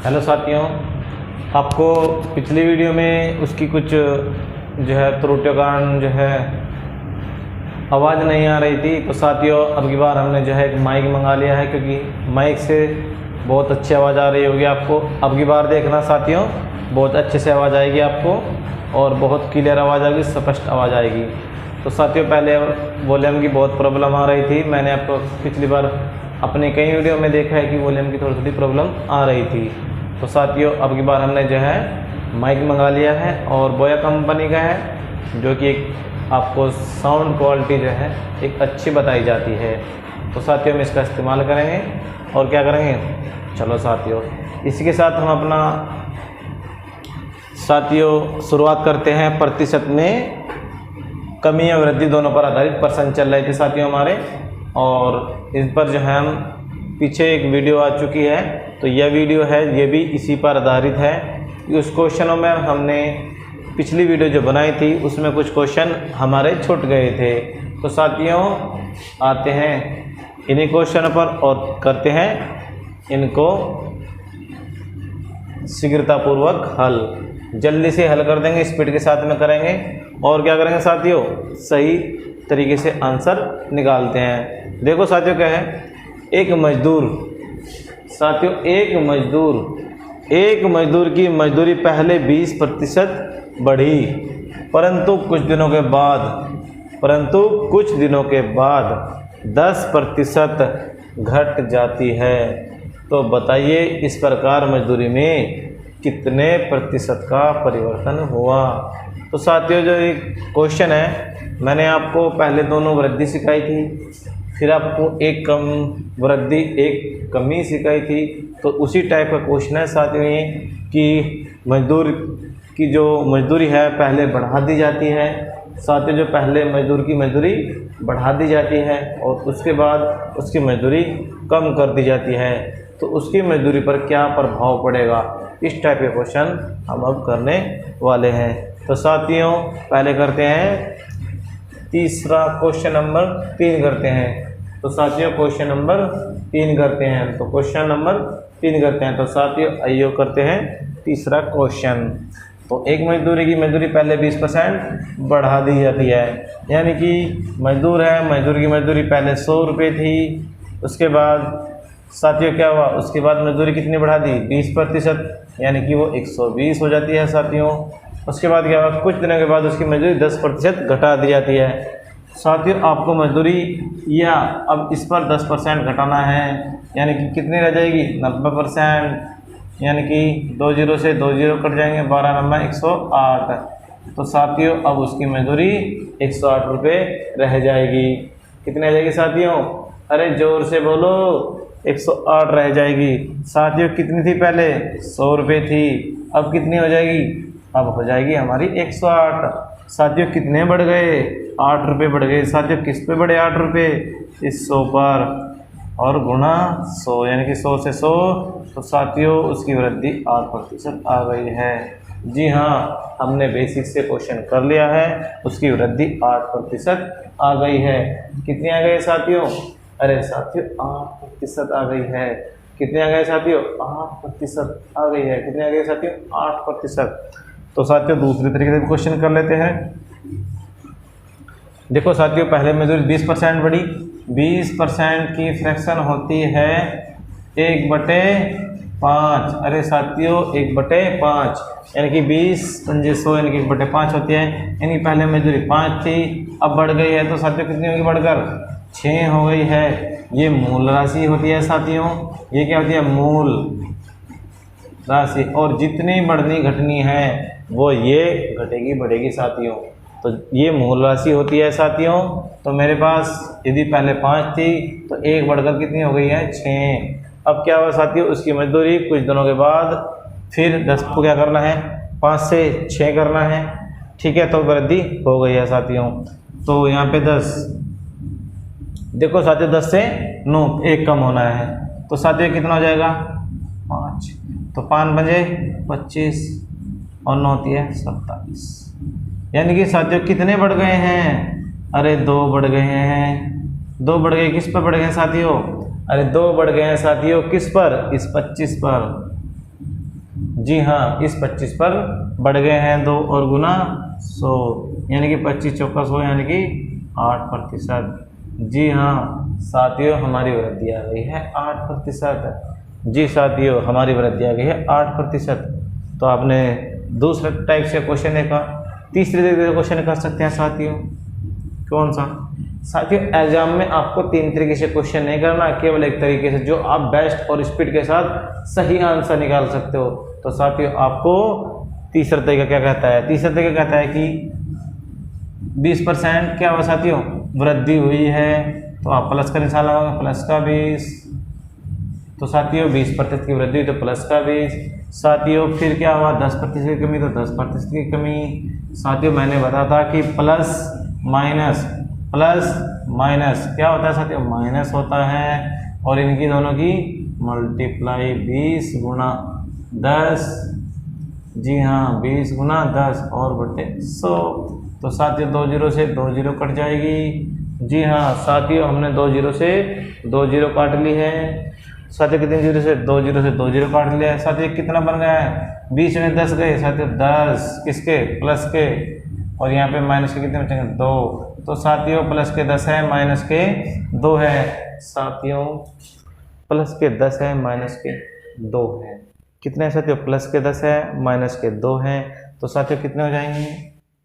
Hello साथियों, आपको पिछली वीडियो में उसकी कुछ जो है त्रुटियों का कारण जो है आवाज़ नहीं आ रही थी। तो साथियों अब की बार हमने जो है एक माइक मंगा लिया है, क्योंकि माइक से बहुत अच्छी आवाज़ आ रही होगी आपको। अब की बार देखना साथियों, बहुत अच्छे से आवाज़ आएगी आपको और बहुत क्लियर आवाज़ आएगी, स्पष्ट आवाज़ आएगी। तो साथियों पहले वॉल्यूम की बहुत प्रॉब्लम आ रही थी। मैंने आपको पिछली बार अपने कई वीडियो में देखा है कि वॉल्यूम की थोड़ी थोड़ी प्रॉब्लम आ रही थी। तो साथियों अब की बार हमने जो है माइक मंगा लिया है और बोया कंपनी का है, जो कि एक आपको साउंड क्वालिटी जो है एक अच्छी बताई जाती है। तो साथियों हम इसका इस्तेमाल करेंगे और क्या करेंगे, चलो साथियों इसी के साथ हम अपना साथियों शुरुआत करते हैं। प्रतिशत में कमी या वृद्धि दोनों पर आधारित प्रश्न चल रहे थे साथियों हमारे, और इस पर जो है हम पीछे एक वीडियो आ चुकी है, तो यह वीडियो है ये भी इसी पर आधारित है। उस क्वेश्चनों में हमने पिछली वीडियो जो बनाई थी उसमें कुछ क्वेश्चन हमारे छूट गए थे। तो साथियों आते हैं इन्हीं क्वेश्चनों पर और करते हैं इनको शीघ्रतापूर्वक हल। जल्दी से हल कर देंगे, स्पीड के साथ में करेंगे और क्या करेंगे साथियों, सही तरीके से आंसर निकालते हैं। देखो साथियों क्या है, एक मजदूर साथियों एक मजदूर की मजदूरी पहले 20% बढ़ी, परंतु कुछ दिनों के बाद 10% घट जाती है। तो बताइए इस प्रकार मजदूरी में कितने प्रतिशत का परिवर्तन हुआ। तो साथियों जो एक क्वेश्चन है, मैंने आपको पहले दोनों वृद्धि सिखाई थी, फिर आपको एक कम वृद्धि एक कमी सिखाई थी। तो उसी टाइप का क्वेश्चन है साथियों ये कि मजदूर की जो मजदूरी है पहले बढ़ा दी जाती है। साथियों जो पहले मजदूर की मजदूरी बढ़ा दी जाती है और उसके बाद उसकी मजदूरी कम कर दी जाती है, तो उसकी मजदूरी पर क्या प्रभाव पड़ेगा, इस टाइप के क्वेश्चन हम अब करने वाले हैं। तो साथियों पहले करते हैं तीसरा क्वेश्चन नंबर 3 करते हैं। तो साथियों क्वेश्चन नंबर 3 करते हैं। तो क्वेश्चन नंबर 3 करते हैं। तो साथियों आइए करते हैं तीसरा क्वेश्चन। तो एक मजदूरी की मजदूरी पहले 20% बढ़ा दी जाती है, यानी कि मजदूर है, मजदूर की मजदूरी पहले 100 रुपये थी, उसके बाद साथियों क्या हुआ, उसके बाद मजदूरी कितनी बढ़ा दी 20%, यानी कि वो 120 हो जाती है साथियों। उसके बाद क्या हुआ, कुछ दिनों के बाद उसकी मजदूरी 10% घटा दी जाती है। साथियों आपको मजदूरी या अब इस पर 10% घटाना है, यानी कि कितनी रह जाएगी 90%, यानी कि 2 0 से 2 0 कट जाएंगे, 12 नंबर 108। तो साथियों अब उसकी मजदूरी 108 रुपये रह जाएगी। कितनी रह जाएगी साथियों, अरे जोर से बोलो, 108 रह जाएगी। साथियों कितनी थी पहले 100 रुपये थी, अब कितनी हो जाएगी, अब हो जाएगी हमारी 108। साथियों कितने बढ़ गए, 8 रुपये बढ़ गए। साथियों किस पे बढ़े 8 रुपये, इस 100 पर, और गुणा 100, यानी कि 100 से 100। तो साथियों उसकी वृद्धि 8% आ गई है। जी हाँ, हमने बेसिक से क्वेश्चन कर लिया है, उसकी वृद्धि 8% आ गई है। कितनी आ गई साथियों, अरे साथियों 8% आ गई है। कितने आ गए साथियों, 8% आ गई है। कितने आ गए साथियों, 8%। तो साथियों दूसरी तरीके से क्वेश्चन कर लेते हैं। देखो साथियों पहले मजदूरी 20% बढ़ी, 20% की फ्रैक्शन होती है 1/5। अरे साथियों 1/5, यानी कि 20 पंजे 100, यानी कि 1/5 होती है। यानी पहले मजदूरी 5 थी, अब बढ़ गई है, तो साथियों कितनी होगी बढ़कर 6 हो गई है। ये मूल राशि होती है साथियों, ये क्या होती है, मूल राशि, और जितनी बढ़नी घटनी है वो ये घटेगी बढ़ेगी साथियों। तो ये मूल राशि होती है साथियों। तो मेरे पास यदि पहले 5 थी तो 1 बढ़कर कितनी हो गई है 6। अब क्या हुआ साथियों, उसकी मजदूरी कुछ दिनों के बाद फिर 10 को क्या करना है, 5 से 6 करना है, ठीक है, तो वृद्धि हो गई है साथियों। तो यहाँ पे 10, देखो साथियों 10 से 9 1 कम होना है, तो साथियों कितना हो जाएगा 5। तो 5 बजे 25 और 9 होती है 27, यानी कि साथियों कितने बढ़ गए हैं, अरे 2 बढ़ गए हैं। 2 बढ़ गए, किस पर बढ़ गए साथियों, अरे 2 बढ़ गए हैं साथियों, किस पर, इस 25 पर। जी हाँ, इस 25 पर बढ़ गए हैं 2 और गुना 100, यानी कि 25 चौका 100 यानी कि 8%। जी हाँ साथियों, हमारी वृद्धि आ गई है 8%। जी साथियों, हमारी वृद्धि आ गई है 8%। तो आपने दूसरे टाइप से क्वेश्चन देखा। तीसरे तरीके से क्वेश्चन कर सकते हैं साथियों। कौन सा? साथियों, एग्जाम में आपको 3 तरीके से क्वेश्चन नहीं करना, केवल एक तरीके से जो आप बेस्ट और स्पीड के साथ सही आंसर निकाल सकते हो। तो साथियों, आपको तीसरा तरीका क्या कहता है? तीसरा तरीका कहता है कि 20% क्या हुआ साथियों? वृद्धि हुई है, तो आप प्लस का निशान लगाओगे, प्लस का 20। तो साथियों 20% की वृद्धि हुई तो प्लस का 20। साथियों फिर क्या हुआ? 10% की कमी, तो 10% की कमी। साथियों मैंने बताया था कि प्लस माइनस क्या होता है साथियों? माइनस होता है, और इनकी दोनों की मल्टीप्लाई 20 गुना 10। जी हाँ, 20 गुना 10 और बटे 100। तो साथियों 2 जीरो से 2 जीरो कट जाएगी। जी हाँ साथियों, हमने 2 जीरो से 2 जीरो काट ली है। साथियों कितने जीरो से? 2 जीरो से 2 जीरो काट लिया है। साथियों कितना बन गया है? बीच में 10 गए साथियों, 10 किसके? प्लस के, और यहाँ पे माइनस के कितने बचेंगे? 2। तो साथियों प्लस के 10 है, माइनस के 2 है। साथियों प्लस के 10 है, माइनस के 2 है। कितने साथियों? प्लस के 10 है, माइनस के 2 हैं। तो साथियों कितने हो जाएंगे?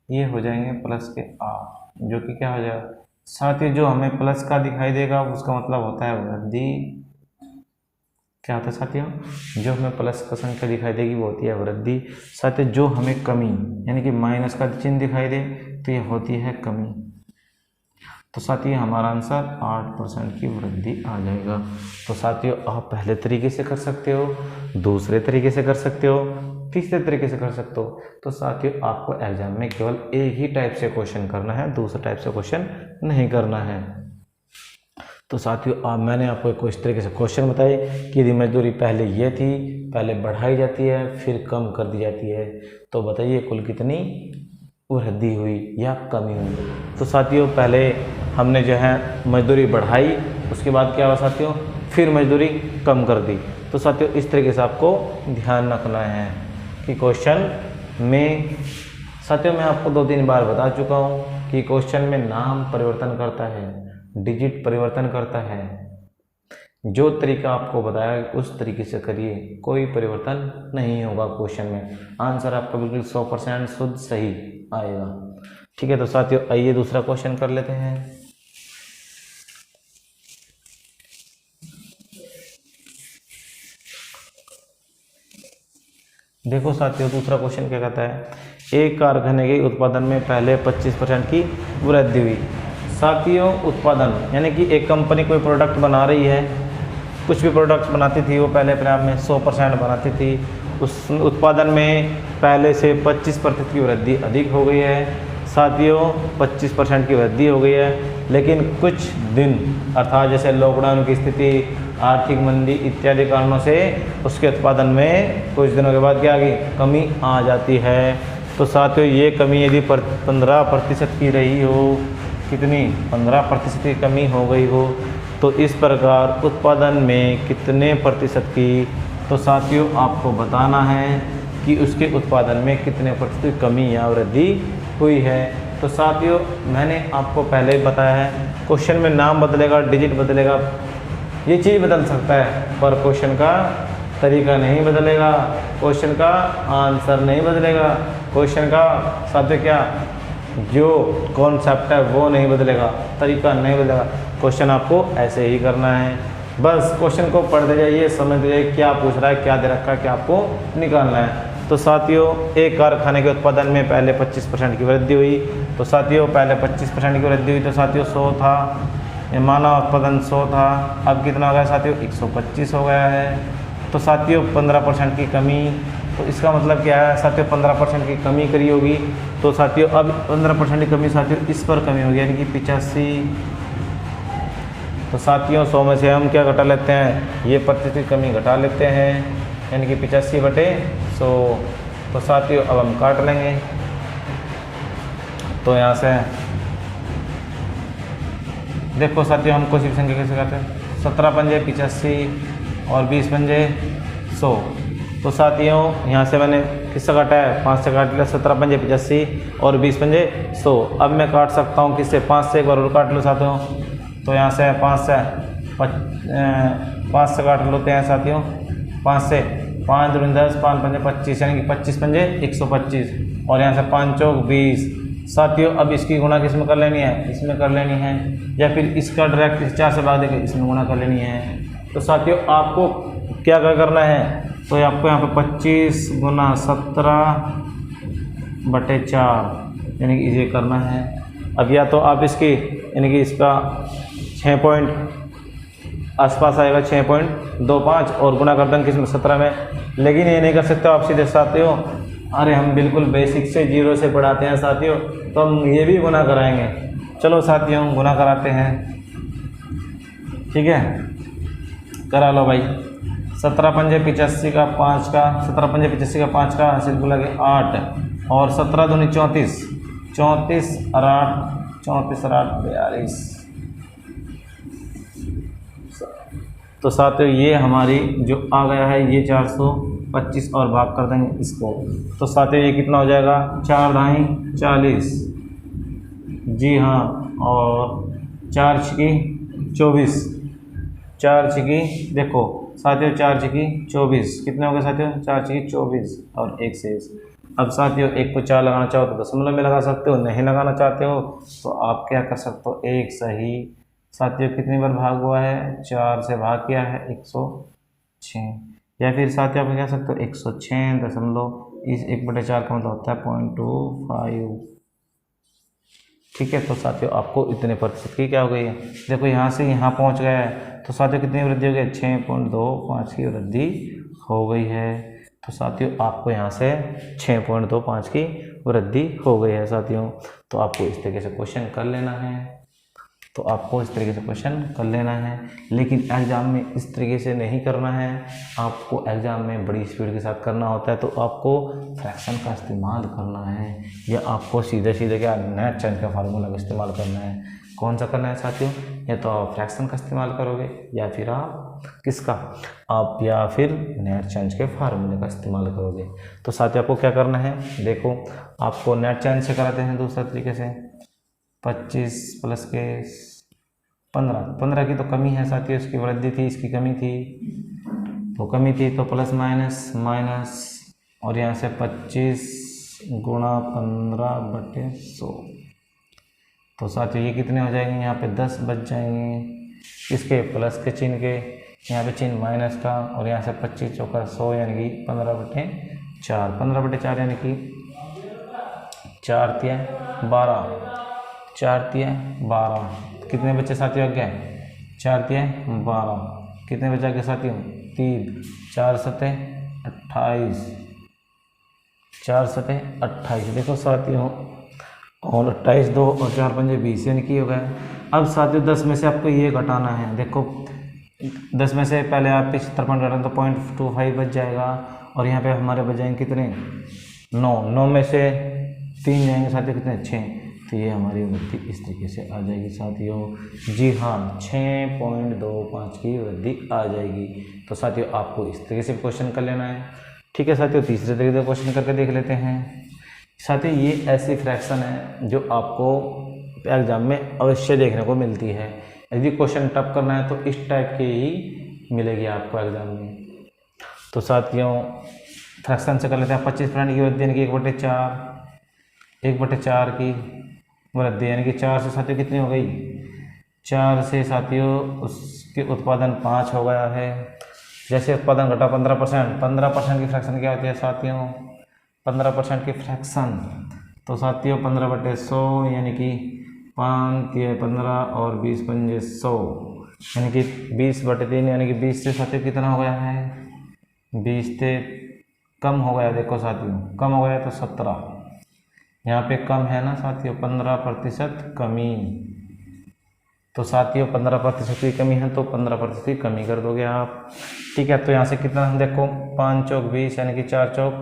ये हो जाएंगे प्लस के 8, जो कि क्या हो जाएगा साथियों? जो हमें प्लस का दिखाई देगा उसका मतलब होता है वृद्धि। क्या होता है साथियों? जो हमें प्लस का संख्या दिखाई देगी वो होती है वृद्धि। साथियों जो हमें कमी यानी कि माइनस का चिन्ह दिखाई दे तो ये होती है कमी। तो साथियों हमारा आंसर 8% की वृद्धि आ जाएगा। तो साथियों आप पहले तरीके से कर सकते हो, दूसरे तरीके से कर सकते हो, तीसरे तरीके से कर सकते हो। तो साथियों आपको एग्जाम में केवल एक ही टाइप से क्वेश्चन करना है, दूसरे टाइप से क्वेश्चन नहीं करना है। तो साथियों मैंने आपको इस तरीके से क्वेश्चन बताए कि यदि मजदूरी पहले ये थी, पहले बढ़ाई जाती है फिर कम कर दी जाती है, तो बताइए कुल कितनी वृद्धि हुई या कमी हुई। तो साथियों पहले हमने जो है मजदूरी बढ़ाई, उसके बाद क्या हुआ साथियों? फिर मजदूरी कम कर दी। तो साथियों इस तरीके से आपको ध्यान रखना है कि क्वेश्चन में, साथियों मैं आपको 2-3 बार बता चुका हूँ कि क्वेश्चन में नाम परिवर्तन करता है, डिजिट परिवर्तन करता है। जो तरीका आपको बताया उस तरीके से करिए, कोई परिवर्तन नहीं होगा क्वेश्चन में, आंसर आपका बिल्कुल 100% शुद्ध सही आएगा। ठीक है, तो साथियों आइए दूसरा क्वेश्चन कर लेते हैं। देखो साथियों दूसरा क्वेश्चन क्या कहता है? एक कारखाने के उत्पादन में पहले 25% की वृद्धि हुई। साथियों उत्पादन यानी कि एक कंपनी कोई प्रोडक्ट बना रही है, कुछ भी प्रोडक्ट्स बनाती थी वो पहले अपने आप में 100% बनाती थी, उस उत्पादन में पहले से 25% की वृद्धि अधिक हो गई है। साथियों 25% की वृद्धि हो गई है, लेकिन कुछ दिन अर्थात जैसे लॉकडाउन की स्थिति, आर्थिक मंदी इत्यादि कारणों से उसके उत्पादन में कुछ दिनों के बाद क्या आ गई? कमी आ जाती है। तो साथियों ये कमी यदि 15% की रही हो, कितनी? 15% की कमी हो गई हो, तो इस प्रकार उत्पादन में कितने प्रतिशत की? तो साथियों आपको बताना है कि उसके उत्पादन में कितने प्रतिशत की कमी या वृद्धि हुई है। तो साथियों मैंने आपको पहले ही बताया है, क्वेश्चन में नाम बदलेगा, डिजिट बदलेगा, ये चीज़ बदल सकता है, पर क्वेश्चन का तरीका नहीं बदलेगा, क्वेश्चन का आंसर नहीं बदलेगा, क्वेश्चन का साथियों क्या जो कॉन्सेप्ट है वो नहीं बदलेगा, तरीका नहीं बदलेगा। क्वेश्चन आपको ऐसे ही करना है, बस क्वेश्चन को पढ़ते जाइए, समझते जाइए क्या पूछ रहा है, क्या दे रखा है, क्या आपको निकालना है। तो साथियों एक कारखाने के उत्पादन में पहले 25% की वृद्धि हुई। तो साथियों पहले 25% की वृद्धि हुई तो साथियों 100 था, ये मानव उत्पादन 100 था, अब कितना हो गया साथियों? 125 हो गया है। तो साथियों 15% की कमी, तो इसका मतलब क्या है साथियों? 15% की कमी करी होगी। तो साथियों अब 15% की कमी साथियों इस पर कमी होगी यानी कि 85। तो साथियों 100 में से हम क्या घटा लेते हैं? ये प्रतिशत की कमी घटा लेते हैं यानी कि 85/100। तो साथियों अब हम काट लेंगे, तो यहाँ से देखो साथियों हम कोई संख्या कैसे करते हैं? 17 पंजे 85 और 20 पंजे 100। तो साथियों यहाँ से मैंने किससे काटा है, 5 से काट लिया, 17 पंजे 85 और 20 पंजे 100। अब मैं काट सकता हूँ किससे, 5 से, एक बार और काट लो साथियों। तो यहाँ से 5 से काट लेते हैं साथियों, 5 से 5 दूनी 10, 5 पंजे 25, यानी कि 25 पंजे 125 और यहाँ से 5 चौक 20। साथियों अब इसकी गुणा किस में कर लेनी है, इसमें कर लेनी है, या फिर इसका डायरेक्ट 4 से भाग देकर इसमें गुणा कर लेनी है। तो साथियों आपको क्या करना है, तो आपको यहाँ पे 25 गुना 17/4 यानी कि ये करना है। अब या तो आप इसकी यानी कि इसका 6 पॉइंट आसपास आएगा, 6.25 और गुणा कर देंगे किसमें, 17 में। लेकिन ये नहीं कर सकते आप सीधे साथियों, अरे हम बिल्कुल बेसिक से 0 से पढ़ाते हैं साथियों, तो हम ये भी गुणा कराएंगे। चलो साथियों गुणा कराते हैं, ठीक है, करा लो भाई। 17 पंजे 85 का 5 का, 17 पंजे 85 का 5 का, हासिल को लगे 8 और 17 दूनी 34, 34 और 8, 34 और 8 42। तो साथियों ये हमारी जो आ गया है ये 425 और भाग कर देंगे इसको। तो साथियों ये कितना हो जाएगा, 4 ढाई 40, जी हाँ, और 4 छिकी 24, 4 छिकी देखो साथियों, 4 छिकी 24, कितने हो गए साथियों, 4 छिकी 24 और 1 शेष। अब साथियों 1 को 4 लगाना चाहो तो दशमलव में लगा सकते हो, नहीं लगाना चाहते हो तो आप क्या कर सकते हो, 1 सही। साथियों कितनी बार भाग हुआ है, 4 से भाग किया है 106, या फिर साथियों आप कह सकते हो 106 दशमलव, इस 1/4 का मतलब होता है 0.25, ठीक है। तो साथियों आपको इतने प्रतिशत की क्या हो गई है, देखो यहाँ से यहाँ पहुँच गया है, तो साथियों कितनी वृद्धि हो गई, 6.25 की वृद्धि हो गई है। तो साथियों आपको यहाँ से 6.25 की वृद्धि हो गई है साथियों। तो आपको इस तरीके से क्वेश्चन कर लेना है, तो आपको इस तरीके से क्वेश्चन कर लेना है। लेकिन एग्ज़ाम में इस तरीके से नहीं करना है, आपको एग्ज़ाम में बड़ी स्पीड के साथ करना होता है। तो आपको फ्रैक्शन का इस्तेमाल करना है, या आपको सीधे सीधे क्या नेट चेंज का फार्मूला का इस्तेमाल करना है। कौन सा करना है साथियों, या तो आप फ्रैक्शन का इस्तेमाल करोगे, या फिर आप किसका, आप या फिर नेट चेंज के फार्मूले का इस्तेमाल करोगे। तो साथियों आपको क्या करना है, देखो आपको नेट चेंज से कराते हैं दूसरा तरीके से, 25 प्लस के 15 की तो कमी है साथियों, इसकी वृद्धि थी, इसकी कमी थी, तो कमी थी तो प्लस माइनस माइनस, और यहाँ से 25 गुणा 15/100। तो साथियों ये कितने हो जाएंगे, यहाँ पे 10 बच जाएंगे, इसके प्लस के चिन्ह के, यहाँ पे चिन्ह माइनस का, और यहाँ से 25 चौका 100 यानी कि 15/4, 15/4 यानी कि 4 तिया 12, 4 तिया 12, कितने बच्चे साथियों आ गए, 4 तिया 12, कितने बच्चे आ गए साथियों 3, 4 सतह 28, 4 सतह 28, देखो साथियों, और 28 2 और 4 पंजे 20 यानी कि हो गया। अब साथियों 10 में से आपको ये घटाना है, देखो 10 में से पहले आप 75 पॉइंट घटाएं तो 0.25 बच जाएगा, और यहाँ पे हमारे बच जाएंगे कितने 9 में से 3 जाएंगे साथियों, कितने 6, तो ये हमारी वृद्धि इस तरीके से आ जाएगी साथियों। जी हाँ, 6.25 की वृद्धि आ जाएगी। तो साथियों आपको इस तरीके से क्वेश्चन कर लेना है, ठीक है साथियों। तीसरे तरीके से क्वेश्चन करके देख लेते हैं साथियों। ये ऐसी फ्रैक्शन है जो आपको एग्जाम में अवश्य देखने को मिलती है। यदि क्वेश्चन टफ करना है तो इस टाइप की ही मिलेगी आपको एग्जाम में। तो साथियों फ्रैक्शन से कर लेते हैं। 25% की वृद्धि यानी कि 1/4 की वृद्धि यानी कि 4 से साथियों कितनी हो गई, 4 से साथियों उसके उत्पादन 5 हो गया है। जैसे उत्पादन घटा 15%, 15% की फ्रैक्शन क्या होती है साथियों, 15% की फ्रैक्शन, तो साथियों 15/100 यानी कि 5 या 15 और 20 पंजे 100 यानी कि 20/3 यानी कि 20 से साथियों कितना हो गया है, 20 से कम हो गया, देखो साथियों कम हो गया तो 17, यहाँ पे कम है ना साथियों, 15% कमी। तो साथियों 15% की कमी है तो 15% की कमी कर दोगे आप, ठीक है। तो यहाँ से कितना देखो 5 चौक 20 यानी कि 4 चौक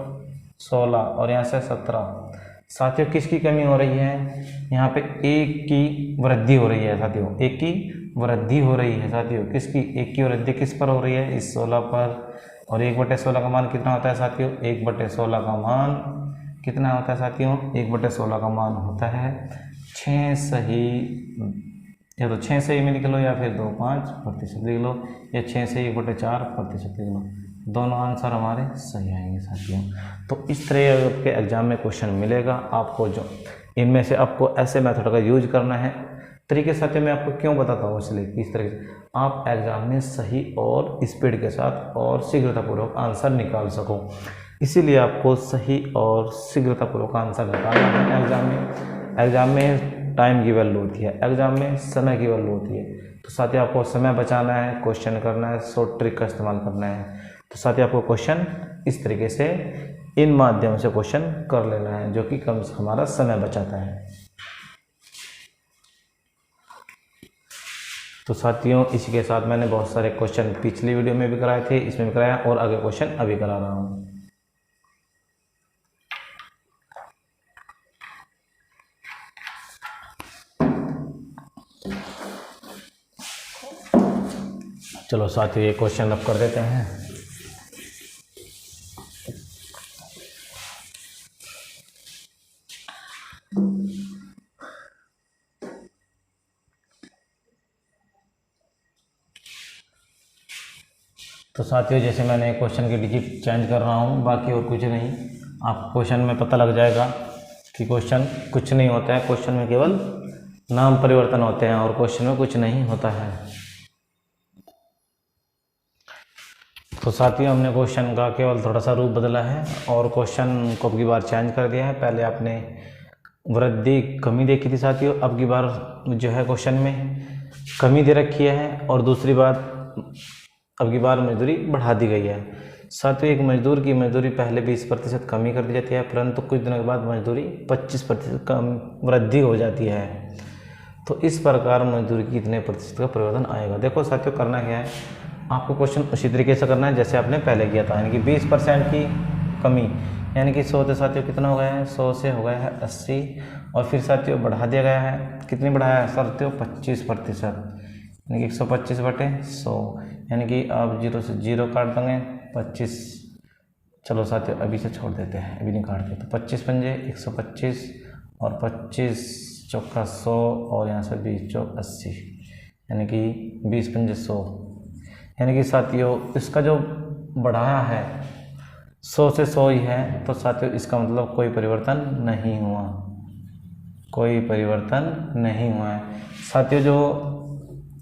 16 और यहाँ से 17। साथियों किसकी कमी हो रही है, यहाँ पे 1 की वृद्धि हो रही है साथियों, 1 की वृद्धि हो रही है साथियों। किसकी, 1 की वृद्धि किस पर हो रही है, इस 16 पर। और 1/16 का मान कितना होता है साथियों? 1/16 का मान कितना होता है साथियों? 1/16 का मान होता है 6 सही, या तो 6 सही में लिख लो या फिर 2.5% लिख लो, या 6 से 1/4% लिख लो, दोनों आंसर हमारे सही आएंगे साथियों। तो इस तरह आपके एग्जाम में क्वेश्चन मिलेगा आपको, जो इनमें से आपको ऐसे मेथड का यूज करना है। तरीके साथियों मैं आपको क्यों बताता हूँ, इसलिए कि इस तरह से आप एग्जाम में सही और स्पीड के साथ और शीघ्रतापूर्वक आंसर निकाल सको। इसीलिए आपको सही और शीघ्रतापूर्वक आंसर निकालना है। एग्जाम में टाइम की वैल्यू होती है, एग्जाम में समय की वैल्यू होती है। तो साथियों आपको समय बचाना है, क्वेश्चन करना है, शॉर्ट ट्रिक का इस्तेमाल करना है। तो साथियों आपको क्वेश्चन इस तरीके से इन माध्यम से क्वेश्चन कर लेना है, जो कि कम हमारा समय बचाता है। तो साथियों इसी के साथ मैंने बहुत सारे क्वेश्चन पिछली वीडियो में भी कराए थे, इसमें भी कराया, और आगे क्वेश्चन अभी करा रहा हूँ। चलो साथियों ये क्वेश्चन अब कर देते हैं। तो साथियों जैसे मैंने क्वेश्चन की डिजिट चेंज कर रहा हूँ, बाकी और कुछ नहीं। आप क्वेश्चन में पता लग जाएगा कि क्वेश्चन कुछ नहीं होता है, क्वेश्चन में केवल नाम परिवर्तन होते हैं और क्वेश्चन में कुछ नहीं होता है। तो साथियों हमने क्वेश्चन का केवल थोड़ा सा रूप बदला है और क्वेश्चन को अब की बार चेंज कर दिया है। पहले आपने वृद्धि कमी देखी थी साथियों, अब की बार जो है क्वेश्चन में कमी दे रखी है, और दूसरी बात अब की बार मजदूरी बढ़ा दी गई है। साथियों एक मजदूर की मजदूरी पहले 20% कमी कर दी जाती है, परंतु कुछ दिनों के बाद मजदूरी 25% कम वृद्धि हो जाती है। तो इस प्रकार मजदूरी की कितने प्रतिशत का परिवर्तन आएगा? देखो साथियों करना क्या है, आपको क्वेश्चन उसी तरीके से करना है जैसे आपने पहले किया था, यानी कि 20% की कमी, यानी कि 100 से साथियों कितना हो गया है? 100 से हो गया है 80, और फिर साथियों बढ़ा दिया गया है, कितनी बढ़ाया है साथियों? 25%, यानी कि 125/100, यानी कि आप 0 से 0 काट देंगे, 25। चलो साथियों अभी से छोड़ देते हैं, अभी नहीं काटते। तो 25 पंजे 125, और 25 चौका 100, और यहाँ से 20 चौक 80, यानी कि 20 पंजे 100, यानी कि साथियों इसका जो बढ़ाया है 100 से 100 ही है। तो साथियों इसका मतलब कोई परिवर्तन नहीं हुआ, कोई परिवर्तन नहीं हुआ है। साथियों जो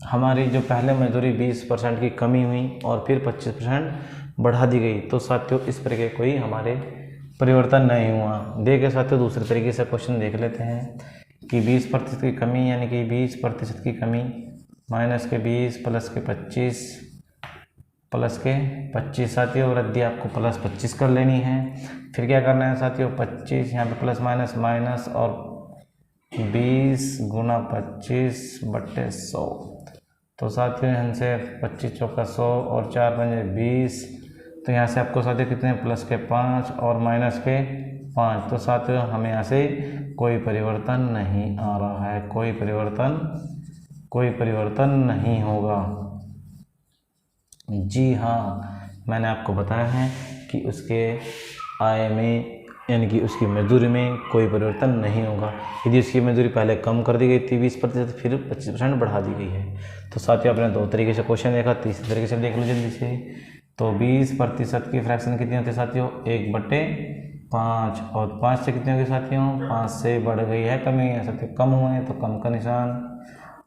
हमारी जो पहले मजदूरी 20% की कमी हुई और फिर 25% बढ़ा दी गई, तो साथियों इस तरह के कोई हमारे परिवर्तन नहीं हुआ। देखिए साथियों दूसरे तरीके से क्वेश्चन देख लेते हैं कि 20% की कमी, यानी कि 20% की कमी माइनस के 20 प्लस के 25 प्लस के 25, साथियों वृद्धि आपको प्लस 25 कर लेनी है। फिर क्या करना है साथियों? 25 यहाँ पे प्लस माइनस माइनस, और 20 गुना 25/100। तो साथियों यहाँ से 25 चौका 100 और 4 पंजे 20, तो यहाँ से आपको साथियों कितने? प्लस के 5 और माइनस के 5। तो साथियों हमें यहाँ से कोई परिवर्तन नहीं आ रहा है, कोई परिवर्तन नहीं होगा। जी हाँ, मैंने आपको बताया है कि उसके आय में, यानी कि उसकी मजदूरी में कोई परिवर्तन नहीं होगा। यदि उसकी मजदूरी पहले कम कर दी गई थी 20%, फिर 25% बढ़ा दी गई है। तो साथियों आपने दो तरीके से क्वेश्चन देखा, तीसरे तरीके से देख लो जल्दी से। तो 20% की फ्रैक्शन कितनी होती है साथियों? 1/5, और 5 से कितनी होगी साथियों? 5 से बढ़ गई है, कमी है साथियों, कम हुए तो कम का निशान,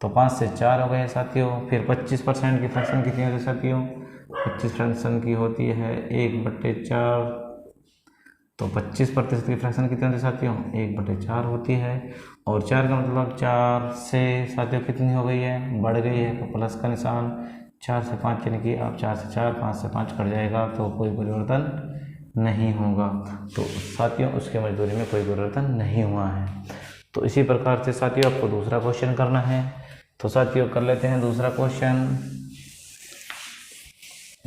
तो 5 से 4 हो गए साथियों। फिर 25% की फ्रैक्शन कितनी होती है साथियों? 25% की होती है 1/4, तो 25% की फ्रैक्शन कितनी होती है साथियों? 1/4 होती है। और 4 का मतलब 4 से साथियों कितनी हो गई है? बढ़ गई है, तो प्लस का निशान। 4 से 5, यानी कि आप 4 से 4, 5 से 5 कट जाएगा, तो कोई परिवर्तन नहीं होगा। तो साथियों उसके मजदूरी में कोई परिवर्तन नहीं हुआ है। तो इसी प्रकार से साथियों आपको दूसरा क्वेश्चन करना है। तो साथियों कर लेते हैं दूसरा क्वेश्चन।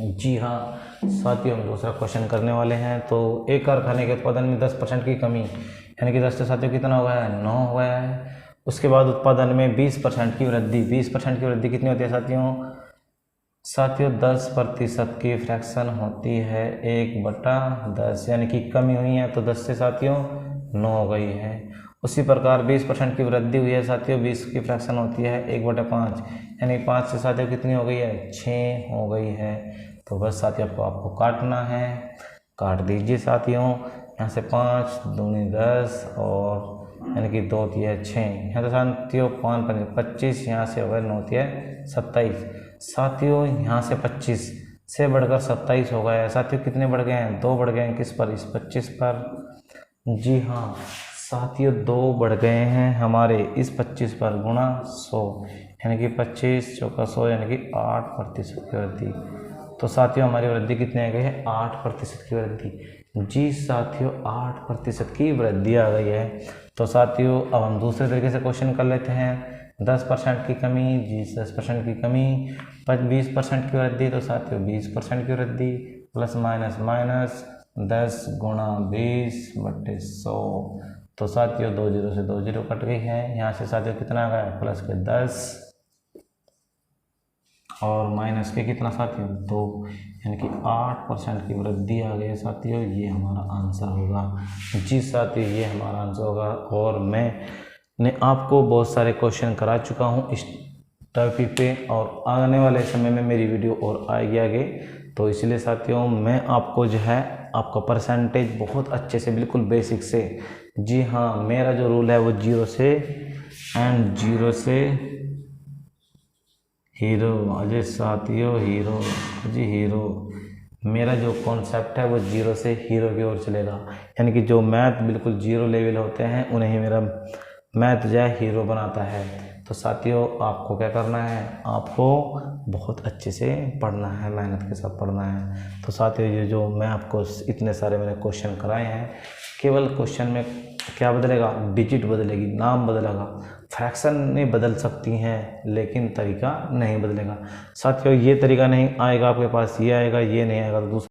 जी हाँ साथियों हम दूसरा क्वेश्चन करने वाले हैं। तो एक कारखाने के उत्पादन में 10% की कमी, यानी कि 10 से साथियों कितना हो गया है? 9 हो गया है। उसके बाद उत्पादन में 20% की वृद्धि, 20% की वृद्धि कितनी होती है साथियों? साथियों 10% की फ्रैक्शन होती है 1/10, यानी कि कमी हुई है तो 10 से साथियों 9 हो गई है। उसी प्रकार 20% की वृद्धि हुई है साथियों, 20 की फ्रैक्शन होती है 1/5, यानी 5 से साथियों कितनी हो गई है, 6 हो गई है। तो बस साथियों आपको काटना है, काट दीजिए साथियों। यहाँ से 5 दूनी 10 और यानी कि 2 तिया 6, यहाँ तो साथियों 5 पंजे 25, यहाँ से हो गए 9 तिया 27। साथियों यहाँ से 25 से बढ़कर 27 हो गया है। साथियों कितने बढ़ गए हैं, 2 बढ़ गए हैं, किस पर, इस 25 पर। जी हाँ साथियों 2 बढ़ गए हैं हमारे इस 25 पर, गुणा 100, यानी कि 25 चौका 100, यानी कि 8% की वृद्धि। तो साथियों हमारी वृद्धि कितनी आ गई है, 8% की वृद्धि। जी साथियों 8% की वृद्धि आ गई है। तो साथियों अब हम दूसरे तरीके से क्वेश्चन कर लेते हैं। 10% की कमी, जी 10% की कमी, 20% की वृद्धि, तो साथियों 20% की वृद्धि, प्लस माइनस माइनस 10 गुणा 20/100। तो साथियों 2 जीरो से 2 जीरो कट गई है। यहाँ से साथियों कितना आ गया, प्लस के 10 और माइनस के कितना साथियों 2, यानी कि 8% की वृद्धि आ गई है साथियों। ये हमारा आंसर होगा। जी साथियों ये हमारा आंसर होगा। और मैंने आपको बहुत सारे क्वेश्चन करा चुका हूँ इस टॉपिक पे, और आने वाले समय में मेरी वीडियो और आएगी आगे। तो इसलिए साथियों मैं आपको जो है आपका परसेंटेज बहुत अच्छे से बिल्कुल बेसिक से, जी हाँ मेरा जो रूल है वो 0 से एंड 0 से हीरो, अजय साथियों हीरो, जी हीरो, मेरा जो कॉन्सेप्ट है वो 0 से हीरो की ओर चलेगा। यानी कि जो मैथ बिल्कुल 0 लेवल होते हैं उन्हें ही मेरा मैथ जो है हीरो बनाता है। तो साथियों आपको क्या करना है, आपको बहुत अच्छे से पढ़ना है, मेहनत के साथ पढ़ना है। तो साथियों ये जो मैं आपको इतने सारे मैंने क्वेश्चन कराए हैं, केवल क्वेश्चन में क्या बदलेगा, डिजिट बदलेगी, नाम बदलेगा, फ्रैक्शन नहीं बदल सकती हैं लेकिन तरीका नहीं बदलेगा। साथियों ये तरीका नहीं आएगा आपके पास, ये आएगा, ये नहीं आएगा तो दूसरा